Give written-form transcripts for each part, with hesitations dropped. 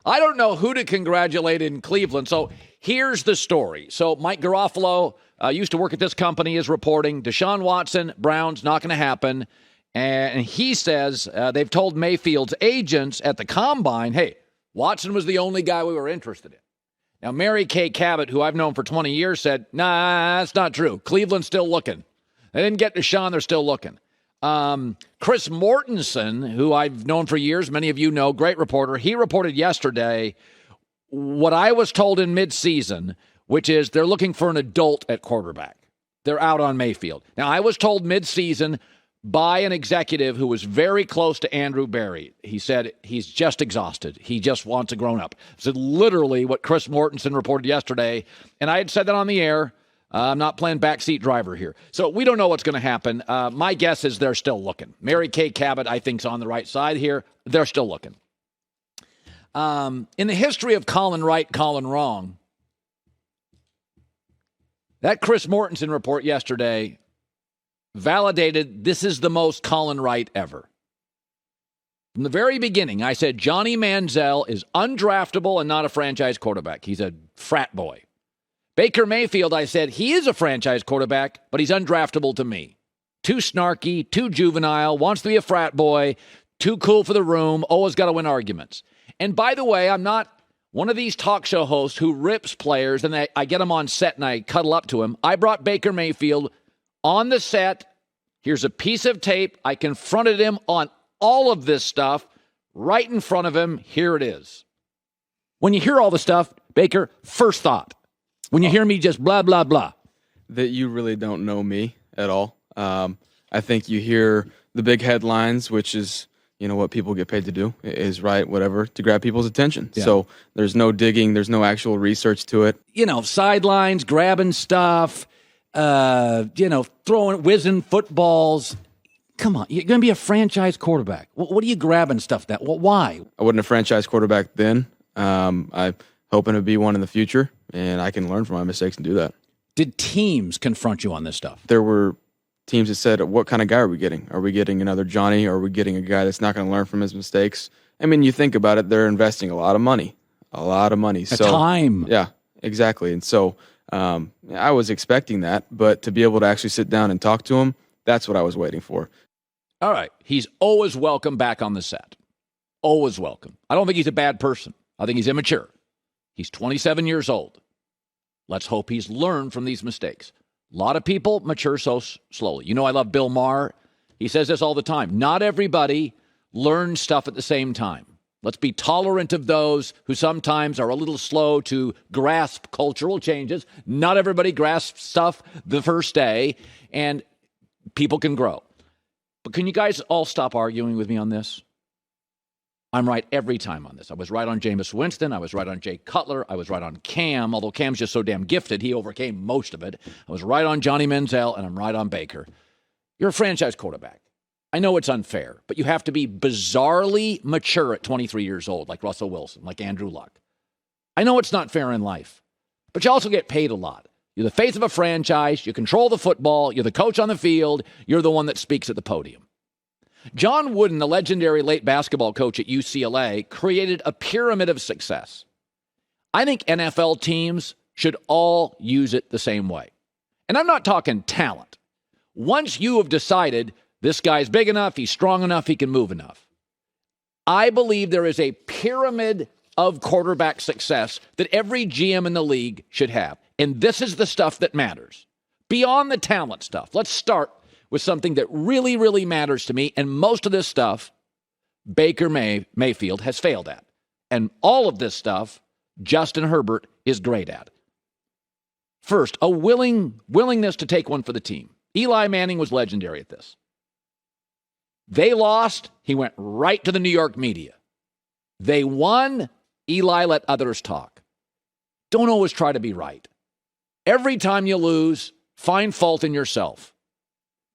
I don't know who to congratulate in Cleveland. So here's the story. So Mike Garofalo used to work at this company, is reporting Deshaun Watson, Browns, not going to happen. And he says they've told Mayfield's agents at the Combine, hey, Watson was the only guy we were interested in. Now, Mary Kay Cabot, who I've known for 20 years, said, nah, that's not true. Cleveland's still looking. They didn't get Deshaun. They're still looking. Chris Mortensen, who I've known for years, many of you know, great reporter, he reported yesterday what I was told in midseason, which is they're looking for an adult at quarterback. They're out on Mayfield. Now, I was told midseason by an executive who was very close to Andrew Berry. He said he's just exhausted. He just wants a grown-up. So literally what Chris Mortensen reported yesterday, and I had said that on the air. I'm not playing backseat driver here. So we don't know what's going to happen. My guess is they're still looking. Mary Kay Cabot, I think, is on the right side here. They're still looking. In the history of Colin right, Colin wrong, that Chris Mortensen report yesterday validated this is the most Colin right ever. From the very beginning, I said Johnny Manziel is undraftable and not a franchise quarterback. He's a frat boy. Baker Mayfield, I said, he is a franchise quarterback, but he's undraftable to me. Too snarky, too juvenile, wants to be a frat boy, too cool for the room, always got to win arguments. And by the way, I'm not one of these talk show hosts who rips players and I get them on set and I cuddle up to him. I brought Baker Mayfield on the set. Here's a piece of tape. I confronted him on all of this stuff right in front of him. Here it is. When you hear all the stuff, Baker, first thought. When you hear me just blah, blah, blah. That you really don't know me at all. I think you hear the big headlines, which is, what people get paid to do, is write whatever to grab people's attention. Yeah. So there's no digging. There's no actual research to it. Sidelines, grabbing stuff, whizzing footballs. Come on, you're going to be a franchise quarterback. What are you grabbing stuff that? Well, why? I wasn't a franchise quarterback then. I'm hoping to be one in the future, and I can learn from my mistakes and do that. Did teams confront you on this stuff? There were teams that said, what kind of guy are we getting? Are we getting another Johnny, or are we getting a guy that's not going to learn from his mistakes? I mean, you think about it, they're investing a lot of money. Time. Yeah, exactly. And so I was expecting that, but to be able to actually sit down and talk to him, that's what I was waiting for. All right. He's always welcome back on the set. Always welcome. I don't think he's a bad person. I think he's immature. He's 27 years old. Let's hope he's learned from these mistakes. A lot of people mature so slowly. I love Bill Maher. He says this all the time. Not everybody learns stuff at the same time. Let's be tolerant of those who sometimes are a little slow to grasp cultural changes. Not everybody grasps stuff the first day, and people can grow. But can you guys all stop arguing with me on this? I'm right every time on this. I was right on Jameis Winston. I was right on Jay Cutler. I was right on Cam, although Cam's just so damn gifted, he overcame most of it. I was right on Johnny Manziel, and I'm right on Baker. You're a franchise quarterback. I know it's unfair, but you have to be bizarrely mature at 23 years old, like Russell Wilson, like Andrew Luck. I know it's not fair in life, but you also get paid a lot. You're the face of a franchise. You control the football. You're the coach on the field. You're the one that speaks at the podium. John Wooden, the legendary late basketball coach at UCLA, created a pyramid of success. I think NFL teams should all use it the same way. And I'm not talking talent. Once you have decided this guy's big enough, he's strong enough, he can move enough, I believe there is a pyramid of quarterback success that every GM in the league should have. And this is the stuff that matters. Beyond the talent stuff, let's start with something that really, really matters to me. And most of this stuff, Baker Mayfield has failed at. And all of this stuff, Justin Herbert is great at. First, a willingness to take one for the team. Eli Manning was legendary at this. They lost, he went right to the New York media. They won, Eli let others talk. Don't always try to be right. Every time you lose, find fault in yourself.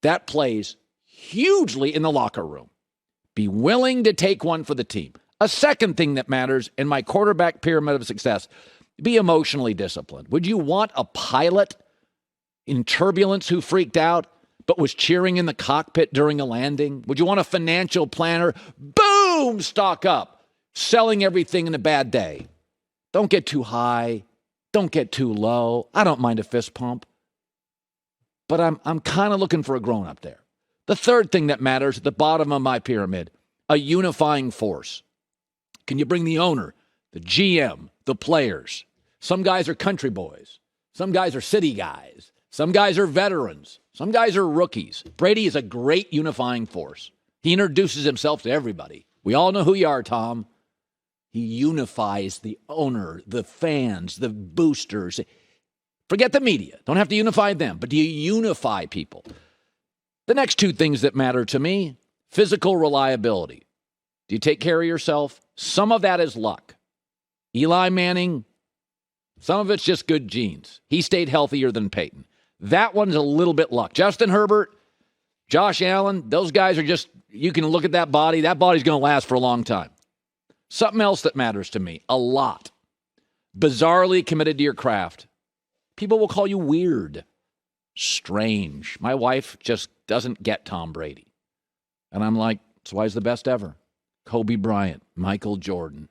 That plays hugely in the locker room. Be willing to take one for the team. A second thing that matters in my quarterback pyramid of success, be emotionally disciplined. Would you want a pilot in turbulence who freaked out but was cheering in the cockpit during a landing? Would you want a financial planner? Boom, stock up. selling everything in a bad day. Don't get too high. Don't get too low. I don't mind a fist pump. But I'm kind of looking for a grown-up there. The third thing that matters at the bottom of my pyramid, a unifying force. Can you bring the owner, the GM, the players? Some guys are country boys. Some guys are city guys. Some guys are veterans. Some guys are rookies. Brady is a great unifying force. He introduces himself to everybody. We all know who you are, Tom. He unifies the owner, the fans, the boosters. Forget the media. Don't have to unify them, but do you unify people? The next two things that matter to me, physical reliability. Do you take care of yourself? Some of that is luck. Eli Manning, some of it's just good genes. He stayed healthier than Peyton. That one's a little bit luck. Justin Herbert, Josh Allen, those guys are just, you can look at that body. That body's going to last for a long time. Something else that matters to me, a lot. Bizarrely committed to your craft. People will call you weird, strange. My wife just doesn't get Tom Brady. And I'm like, that's why he's the best ever. Kobe Bryant, Michael Jordan.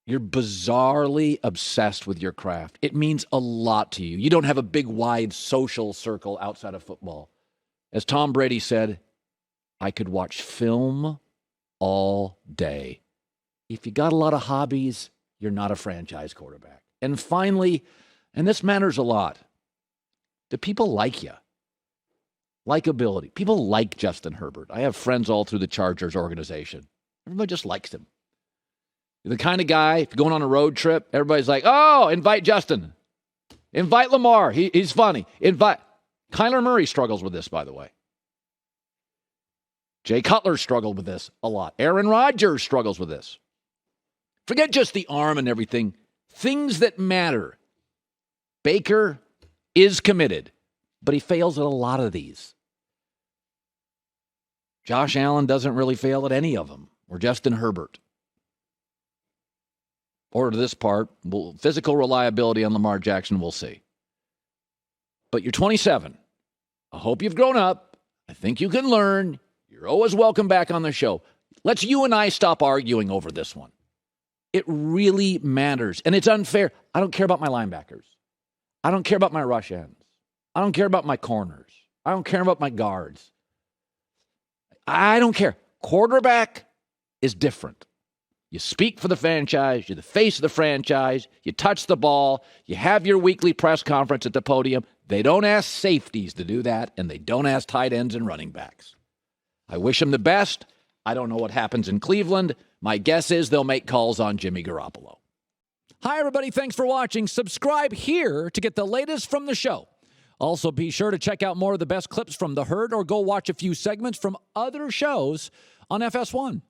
You're bizarrely obsessed with your craft. It means a lot to you. You don't have a big, wide social circle outside of football. As Tom Brady said, I could watch film all day. If you got a lot of hobbies, you're not a franchise quarterback. And finally, and this matters a lot, do people like you? Likability. People like Justin Herbert. I have friends all through the Chargers organization. Everybody just likes him. You're the kind of guy, if you're going on a road trip, everybody's like, oh, invite Justin. Invite Lamar. He's funny. Kyler Murray struggles with this, by the way. Jay Cutler struggled with this a lot. Aaron Rodgers struggles with this. Forget just the arm and everything. Things that matter. Baker is committed, but he fails at a lot of these. Josh Allen doesn't really fail at any of them, or Justin Herbert. Or to this part, physical reliability on Lamar Jackson, we'll see. But you're 27. I hope you've grown up. I think you can learn. You're always welcome back on the show. Let's you and I stop arguing over this one. It really matters, and it's unfair. I don't care about my linebackers. I don't care about my rush ends. I don't care about my corners. I don't care about my guards. I don't care. Quarterback is different. You speak for the franchise. You're the face of the franchise. You touch the ball. You have your weekly press conference at the podium. They don't ask safeties to do that, and they don't ask tight ends and running backs. I wish them the best. I don't know what happens in Cleveland. My guess is they'll make calls on Jimmy Garoppolo. Hi, everybody. Thanks for watching. Subscribe here to get the latest from the show. Also, be sure to check out more of the best clips from The Herd or go watch a few segments from other shows on FS1.